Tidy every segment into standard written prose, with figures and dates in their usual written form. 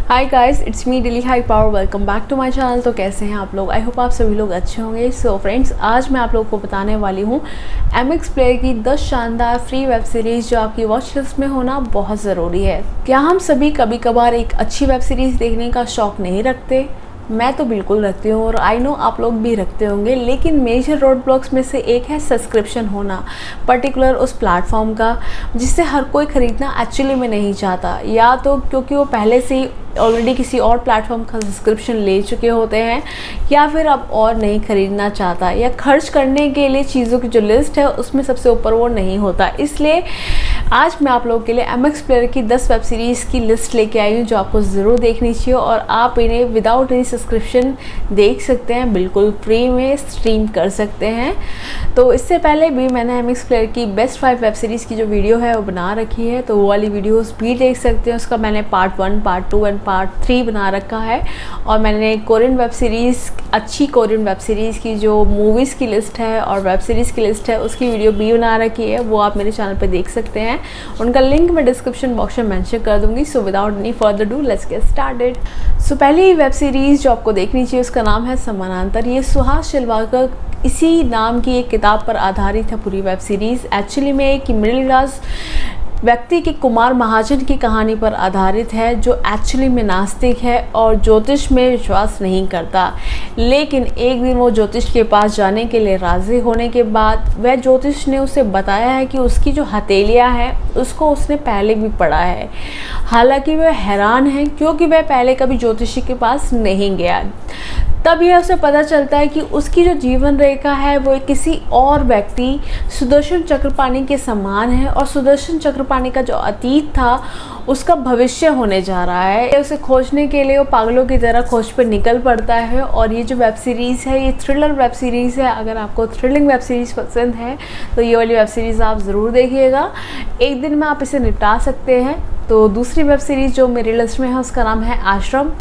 Hi guys, it's me डिली high power. Welcome back to my channel. तो कैसे हैं आप लोग? आई होप आप सभी लोग अच्छे होंगे। सो फ्रेंड्स, आज मैं आप लोगों को बताने वाली हूँ MX प्लेयर की 10 शानदार फ्री वेब सीरीज़ जो आपकी वॉच लिस्ट में होना बहुत ज़रूरी है। क्या हम सभी कभी कभार एक अच्छी वेब सीरीज़ देखने का शौक़ नहीं रखते? मैं तो बिल्कुल रखती हूँ और आई नो आप लोग भी रखते होंगे, लेकिन मेजर रोड ब्लॉक्स में से एक है सब्सक्रिप्शन होना, पर्टिकुलर उस प्लेटफॉर्म का जिससे हर कोई ख़रीदना एक्चुअली में नहीं चाहता, या तो क्योंकि वो पहले से ही ऑलरेडी किसी और प्लेटफॉर्म का सब्सक्रिप्शन ले चुके होते हैं, या फिर अब और नहीं ख़रीदना चाहता, या खर्च करने के लिए चीज़ों की जो लिस्ट है उसमें सबसे ऊपर वो नहीं होता। इसलिए आज मैं आप लोगों के लिए MX प्लेयर की 10 वेब सीरीज़ की लिस्ट लेके आई हूँ जो आपको ज़रूर देखनी चाहिए, और आप इन्हें विदाउट एनी सब्सक्रिप्शन देख सकते हैं, बिल्कुल फ्री में स्ट्रीम कर सकते हैं। तो इससे पहले भी मैंने MX प्लेयर की बेस्ट 5 वेब सीरीज़ की जो वीडियो है वो बना रखी है, तो वो वाली वीडियोस भी देख सकते हैं। उसका मैंने पार्ट 1, पार्ट 2 एंड पार्ट 3 बना रखा है। और मैंने कोरियन वेब सीरीज़, अच्छी कोरियन वेब सीरीज़ की जो मूवीज़ की लिस्ट है और वेब सीरीज़ की लिस्ट है उसकी वीडियो भी बना रखी है, वो आप मेरे चैनल पे देख सकते हैं। उनका लिंक मैं डिस्क्रिप्शन बॉक्स में मेंशन कर दूंगी। So without any further do let's get started. So पहली वेब सीरीज़ जो आपको देखनी चाहिए उसका नाम है समानांतर। ये सुहास शिलवाकर इसी नाम की एक किताब पर आधारित है पूरी वेब सीरीज़। एक्चुअली में एक मिडिल क्लास व्यक्ति के कुमार महाजन की कहानी पर आधारित है, जो एक्चुअली में नास्तिक है और ज्योतिष में विश्वास नहीं करता। लेकिन एक दिन वो ज्योतिष के पास जाने के लिए राज़ी होने के बाद वह ज्योतिष ने उसे बताया है कि उसकी जो हथेलियाँ हैं उसको उसने पहले भी पढ़ा है। हालांकि वह हैरान है क्योंकि वह पहले कभी ज्योतिषी के पास नहीं गया। तब यह उसे पता चलता है कि उसकी जो जीवन रेखा है वो किसी और व्यक्ति सुदर्शन चक्रपाणी के समान है, और सुदर्शन चक्रपाणी का जो अतीत था उसका भविष्य होने जा रहा है। उसे खोजने के लिए वो पागलों की तरह खोज पर निकल पड़ता है। और ये जो वेब सीरीज़ है ये थ्रिलर वेब सीरीज़ है। अगर आपको थ्रिलिंग वेब सीरीज़ पसंद है तो ये वाली वेब सीरीज़ आप ज़रूर देखिएगा, एक दिन में आप इसे निपटा सकते हैं। तो दूसरी वेब सीरीज़ जो मेरी लिस्ट में है उसका नाम है आश्रम।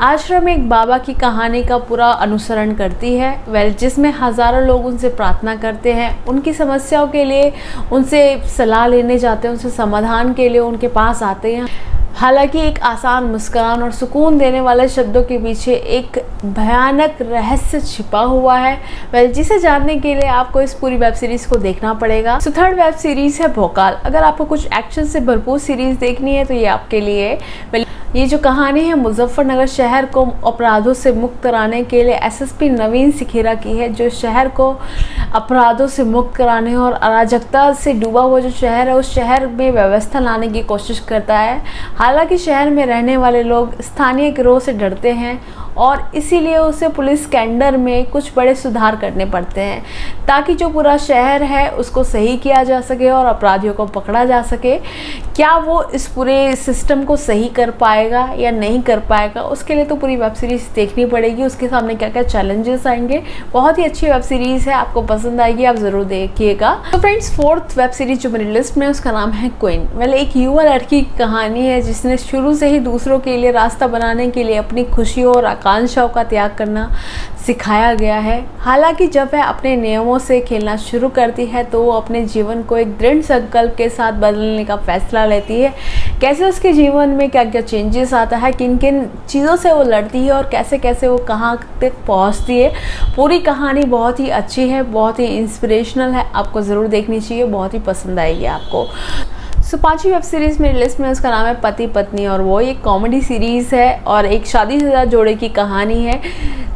आश्रम एक बाबा की कहानी का पूरा अनुसरण करती है, जिसमें हज़ारों लोग उनसे प्रार्थना करते हैं, उनकी समस्याओं के लिए उनसे सलाह लेने जाते हैं, उनसे समाधान के लिए उनके पास आते हैं। हालांकि एक आसान मुस्कान और सुकून देने वाले शब्दों के पीछे एक भयानक रहस्य छिपा हुआ है, जिसे जानने के लिए आपको इस पूरी वेब सीरीज़ को देखना पड़ेगा। सो थर्ड वेब सीरीज़ है भोकाल। अगर आपको कुछ एक्शन से भरपूर सीरीज़ देखनी है तो ये आपके लिए। ये जो कहानी है मुजफ्फरनगर शहर को अपराधों से मुक्त कराने के लिए SSP नवीन सिखेरा की है, जो शहर को अपराधों से मुक्त कराने और अराजकता से डूबा हुआ जो शहर है उस शहर में व्यवस्था लाने की कोशिश करता है। हालांकि शहर में रहने वाले लोग स्थानीय गिरोह से डरते हैं और इसीलिए उसे पुलिस कैंडर में कुछ बड़े सुधार करने पड़ते हैं ताकि जो पूरा शहर है उसको सही किया जा सके और अपराधियों को पकड़ा जा सके। क्या वो इस पूरे सिस्टम को सही कर पाएगा या नहीं कर पाएगा, उसके लिए तो पूरी वेब सीरीज़ देखनी पड़ेगी। उसके सामने क्या क्या चैलेंजेस आएंगे। बहुत ही अच्छी वेब सीरीज़ है, आपको पसंद आएगी, आप ज़रूर देखिएगा। तो फ्रेंड्स, फोर्थ वेब सीरीज़ जो मेरी लिस्ट में है उसका नाम है क्वीन। एक युवा लड़की की कहानी है जिसने शुरू से ही दूसरों के लिए रास्ता बनाने के लिए अपनी खुशियों और आकांक्षाओं का त्याग करना सिखाया गया है। हालांकि जब वह अपने नियमों से खेलना शुरू करती है तो वो अपने जीवन को एक दृढ़ संकल्प के साथ बदलने का फैसला लेती है। कैसे उसके जीवन में क्या क्या चेंजेस आता है, किन किन चीज़ों से वो लड़ती है और कैसे कैसे वो कहाँ तक पहुँचती है। पूरी कहानी बहुत ही अच्छी है, बहुत ही इंस्पिरेशनल है, आपको ज़रूर देखनी चाहिए, बहुत ही पसंद आएगी आपको। सो पांचवी वेब सीरीज़ मेरी लिस्ट में उसका नाम है पति पत्नी, और वो एक कॉमेडी सीरीज़ है और एक शादीशुदा जोड़े की कहानी है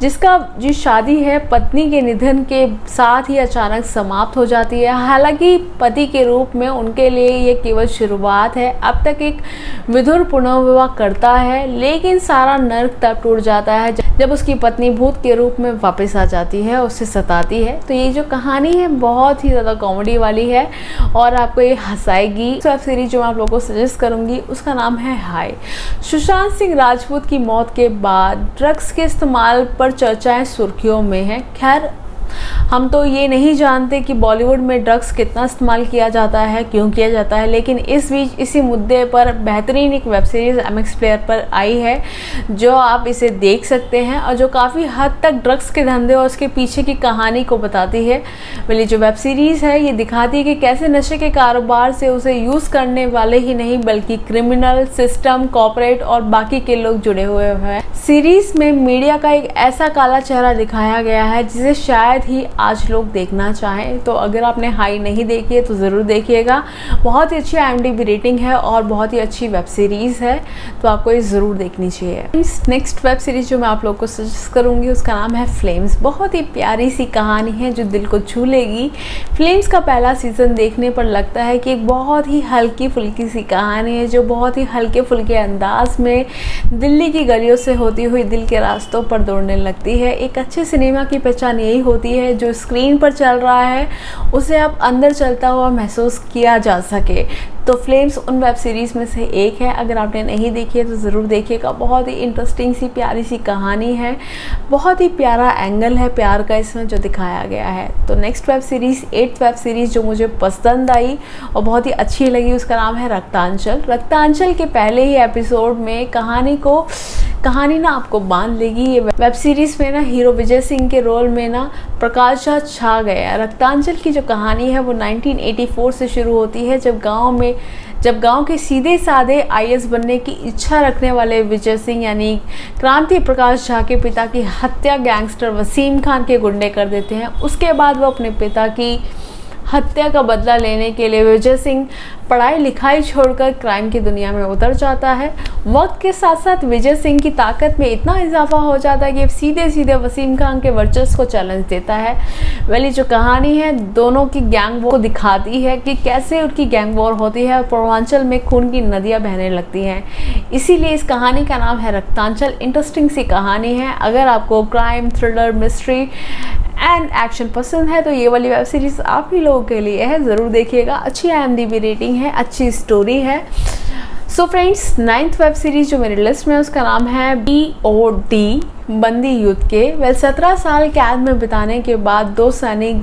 जिसका जो शादी है पत्नी के निधन के साथ ही अचानक समाप्त हो जाती है। हालांकि पति के रूप में उनके लिए ये केवल शुरुआत है। अब तक एक विधुर पुनर्विवाह करता है, लेकिन सारा नर्क तब टूट जाता है जब उसकी पत्नी भूत के रूप में वापस आ जाती है, उससे सताती है। तो ये जो कहानी है बहुत ही ज़्यादा कॉमेडी वाली है और आपको ये हंसाएगी। वेब सीरीज जो मैं आप लोगों को सजेस्ट करूंगी उसका नाम है हाय। सुशांत सिंह राजपूत की मौत के बाद ड्रग्स के इस्तेमाल पर चर्चाएं सुर्खियों में हैं। खैर, हम तो ये नहीं जानते कि बॉलीवुड में ड्रग्स कितना इस्तेमाल किया जाता है, क्यों किया जाता है, लेकिन इस बीच इसी मुद्दे पर बेहतरीन एक वेब सीरीज़ MX प्लेयर पर आई है जो आप इसे देख सकते हैं और जो काफ़ी हद तक ड्रग्स के धंधे और उसके पीछे की कहानी को बताती है। वाली जो वेब सीरीज़ है ये दिखाती है कि कैसे नशे के कारोबार से उसे यूज़ करने वाले ही नहीं बल्कि क्रिमिनल सिस्टम, कॉर्पोरेट और बाकी के लोग जुड़े हुए हैं। सीरीज में मीडिया का एक ऐसा काला चेहरा दिखाया गया है जिसे शायद ही आज लोग देखना चाहें। तो अगर आपने हाई नहीं देखी है तो ज़रूर देखिएगा। बहुत ही अच्छी IMDb रेटिंग है और बहुत ही अच्छी वेब सीरीज़ है, तो आपको ये ज़रूर देखनी चाहिए। नेक्स्ट वेब सीरीज़ जो मैं आप लोग को सजेस्ट करूँगी उसका नाम है फ्लेम्स। बहुत ही प्यारी सी कहानी है जो दिल को छू लेगी। फ्लेम्स का पहला सीज़न देखने पर लगता है कि एक बहुत ही हल्की फुल्की सी कहानी है जो बहुत ही हल्के फुल्के अंदाज में दिल्ली की गलियों से होती हुई दिल के रास्तों पर दौड़ने लगती है। एक अच्छे सिनेमा की पहचान यही होती है जो स्क्रीन पर चल रहा है उसे आप अंदर चलता हुआ महसूस किया जा सके। तो फ्लेम्स उन वेब सीरीज़ में से एक है। अगर आपने नहीं देखी है तो ज़रूर देखिएगा। बहुत ही इंटरेस्टिंग सी प्यारी सी कहानी है, बहुत ही प्यारा एंगल है प्यार का इसमें जो दिखाया गया है। तो next web series 8th web series जो मुझे पसंद आई और बहुत ही अच्छी लगी उसका नाम है रक्तांचल। रक्तांचल के पहले ही एपिसोड में कहानी ना आपको बांध लेगी। ये वेब सीरीज़ में ना हीरो विजय सिंह के रोल में ना प्रकाश झा छा गया। रक्तांचल की जो कहानी है वो 1984 से शुरू होती है जब गांव के सीधे साधे IAS बनने की इच्छा रखने वाले विजय सिंह यानी क्रांति प्रकाश झा के पिता की हत्या गैंगस्टर वसीम खान के गुंडे कर देते हैं। उसके बाद वो अपने पिता की हत्या का बदला लेने के लिए विजय सिंह पढ़ाई लिखाई छोड़कर क्राइम की दुनिया में उतर जाता है। वक्त के साथ साथ विजय सिंह की ताकत में इतना इजाफा हो जाता है कि सीधे सीधे वसीम खान के वर्चस्व को चैलेंज देता है। वाली जो कहानी है दोनों की गैंग वॉर को दिखाती है कि कैसे उनकी गैंग वॉर होती है और पूर्वांचल में खून की नदियाँ बहने लगती हैं। इसीलिए इस कहानी का नाम है रक्तांचल। इंटरेस्टिंग सी कहानी है। अगर आपको crime, thriller, mystery and action पसंद है तो ये वाली वेब सीरीज़ आप ही लोगों के लिए है, ज़रूर देखिएगा। अच्छी IMDb रेटिंग है, अच्छी स्टोरी है। So friends 9th web series जो मेरी लिस्ट में है उसका नाम है BOD बंदी युद्ध के। 17 साल कैद में बिताने के बाद दो सैनिक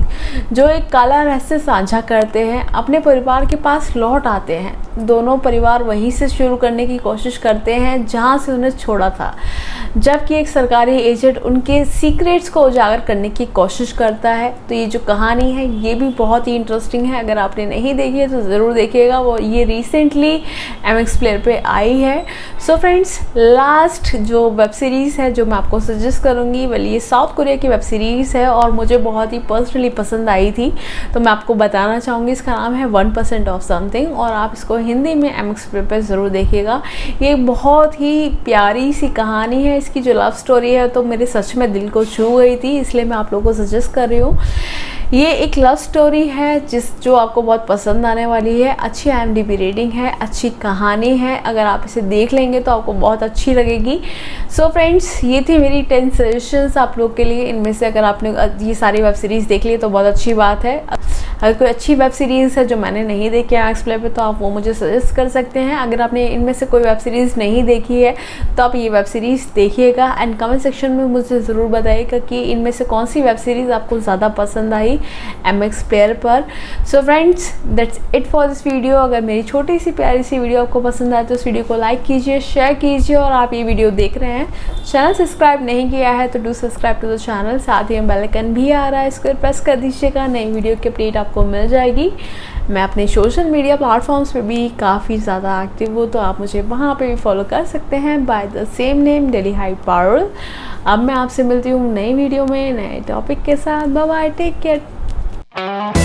जो एक काला रहस्य साझा करते हैं अपने परिवार के पास लौट आते हैं। दोनों परिवार वहीं से शुरू करने की कोशिश करते हैं जहां से उन्हें छोड़ा था, जबकि एक सरकारी एजेंट उनके सीक्रेट्स को उजागर करने की कोशिश करता है। तो ये जो कहानी है ये भी बहुत ही इंटरेस्टिंग है। अगर आपने नहीं देखी है तो ज़रूर देखिएगा। वो ये रिसेंटली MX प्लेयर पे आई है। सो फ्रेंड्स लास्ट जो वेब सीरीज़ है जो मैं आपको सजेस्ट करूँगी वाली ये साउथ कोरिया की वेब सीरीज़ है और मुझे बहुत ही पर्सनली पसंद आई थी, तो मैं आपको बताना चाहूँगी। इसका नाम है 1% ऑफ समथिंग और आप इसको हिंदी में MX प्लेयर पे ज़रूर देखिएगा। ये बहुत ही प्यारी सी कहानी है। इसकी जो लव स्टोरी है तो मेरे सच में दिल को छू गई थी, इसलिए मैं आप लोगों को सजेस्ट कर रही हूँ। ये एक लव स्टोरी है जो आपको बहुत पसंद आने वाली है। अच्छी IMDb रेटिंग है, अच्छी कहानी है। अगर आप इसे देख लेंगे तो आपको बहुत अच्छी लगेगी। सो फ्रेंड्स ये थी मेरी 10 सजेशंस आप लोग के लिए। इनमें से अगर आपने ये सारी वेब सीरीज़ देख ली तो बहुत अच्छी बात है। अगर कोई अच्छी वेब सीरीज़ है जो मैंने नहीं देखी है MX प्लेयर पे तो आप वो मुझे सजेस्ट कर सकते हैं। अगर आपने इनमें से कोई वेब सीरीज़ नहीं देखी है तो आप ये वेब सीरीज़ देखिएगा एंड कमेंट सेक्शन में मुझे ज़रूर बताइएगा कि इनमें से कौन सी वेब सीरीज़ आपको ज़्यादा पसंद आई MX प्लेयर पर। So friends that's it for this video. अगर मेरी छोटी सी प्यारी सी वीडियो आपको पसंद आए तो इस वीडियो को लाइक कीजिए, शेयर कीजिए और आप ये वीडियो देख रहे हैं चैनल सब्सक्राइब नहीं किया है तो do subscribe to the channel. साथ ही बेल आइकन भी आ रहा है, इसको प्रेस कर दीजिएगा, नई वीडियो की अपडेट आपको मिल जाएगी। मैं अपने सोशल मीडिया प्लेटफॉर्म्स पे भी काफ़ी ज़्यादा एक्टिव हूँ, तो आप मुझे वहाँ पे भी फॉलो कर सकते हैं by the same name daily hype Parul. अब मैं आपसे मिलती हूँ नई वीडियो में नए टॉपिक के साथ। Bye bye, take care.